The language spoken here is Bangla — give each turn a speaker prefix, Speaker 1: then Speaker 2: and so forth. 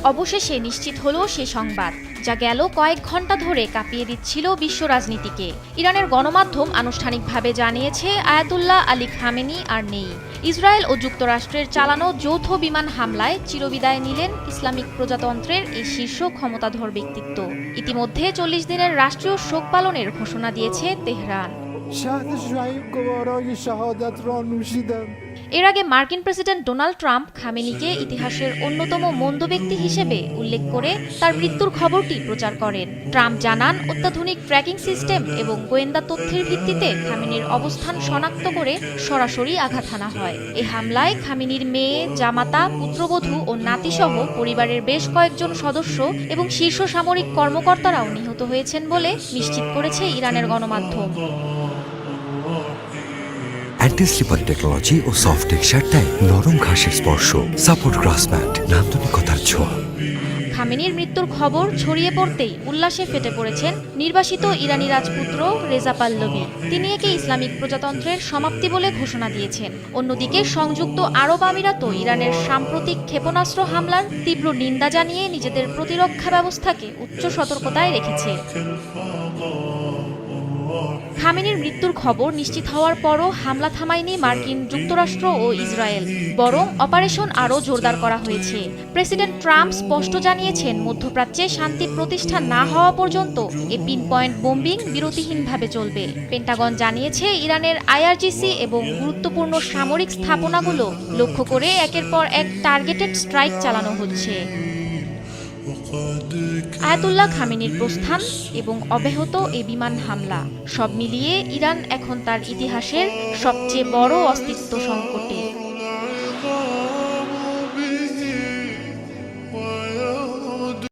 Speaker 1: অবশেষে নিশ্চিত হলো সে সংবাদ, যা গেল কয়েক ঘন্টা ধরে কাঁপিয়ে দিচ্ছিল বিশ্ব রাজনীতিকে। ইরানের গণমাধ্যম আনুষ্ঠানিকভাবে জানিয়েছে আয়াতুল্লাহ আলী খামেনি আর নেই। ইসরায়েল ও যুক্তরাষ্ট্রের চালানো যৌথ বিমান হামলায় চিরবিদায় নিলেন ইসলামিক প্রজাতন্ত্রের এই শীর্ষ ক্ষমতাধর ব্যক্তিত্ব। ইতিমধ্যে 40 দিনের রাষ্ট্রীয় শোক পালনের ঘোষণা দিয়েছে তেহরান। এর আগে মার্কিন প্রেসিডেন্ট ডোনাল্ড ট্রাম্প খামেনিকে ইতিহাসের অন্যতম মন্দ ব্যক্তি হিসেবে উল্লেখ করে তার মৃত্যুর খবরটি প্রচার করেন। ট্রাম্প জানান, অত্যাধুনিক ট্র্যাকিং সিস্টেম এবং গোয়েন্দা তথ্যের ভিত্তিতে খামেনির অবস্থান শনাক্ত করে সরাসরি আঘাত হানা হয়। এই হামলায় খামেনির মেয়ে, জামাতা, পুত্রবধূ ও নাতিসহ পরিবারের বেশ কয়েকজন সদস্য এবং শীর্ষ সামরিক কর্মকর্তারাও নিহত হয়েছেন বলে নিশ্চিত করেছে ইরানের গণমাধ্যম।
Speaker 2: অ্যান্টি স্লিপারি টেকনোলজি ও সফট টেক্সচারটাই নরম ঘাসের স্পর্শ, সাপোর্ট গ্রাস ম্যাট, নান্দনিকতার ছোঁয়া।
Speaker 1: খামেনির মৃত্যুর খবর ছড়িয়ে পড়তেই উল্লাসে ফেটে পড়েছেন নির্বাসিত ইরানি রাজপুত্র রেজা পাহলভি। তিনি একে ইসলামিক প্রজাতন্ত্রের সমাপ্তি বলে ঘোষণা দিয়েছেন। অন্যদিকে সংযুক্ত আরব আমিরাতও ইরানের সাম্প্রতিক ক্ষেপণাস্ত্র হামলার তীব্র নিন্দা জানিয়ে নিজেদের প্রতিরক্ষা ব্যবস্থাকে উচ্চ সতর্কতায় রেখেছে। খামেনির মৃত্যুর খবর নিশ্চিত হওয়ার পরও হামলা থামায়নি মার্কিন যুক্তরাষ্ট্র ও ইসরায়েল, বরং অপারেশন আরও জোরদার করা হয়েছে। প্রেসিডেন্ট ট্রাম্প স্পষ্ট জানিয়েছেন, মধ্যপ্রাচ্যে শান্তি প্রতিষ্ঠা না হওয়া পর্যন্ত এ পিন পয়েন্ট বোম্বিং বিরতিহীনভাবে চলবে। পেন্টাগন জানিয়েছে, ইরানের আইআরজিসি এবং গুরুত্বপূর্ণ সামরিক স্থাপনাগুলো লক্ষ্য করে একের পর এক টার্গেটেড স্ট্রাইক চালানো হচ্ছে। আয়াতুল্লাহ খামেনির প্রস্থান এবং অব্যাহত এই বিমান হামলা সব মিলিয়ে ইরান এখন তার ইতিহাসের সবচেয়ে বড় অস্তিত্ব সংকটে।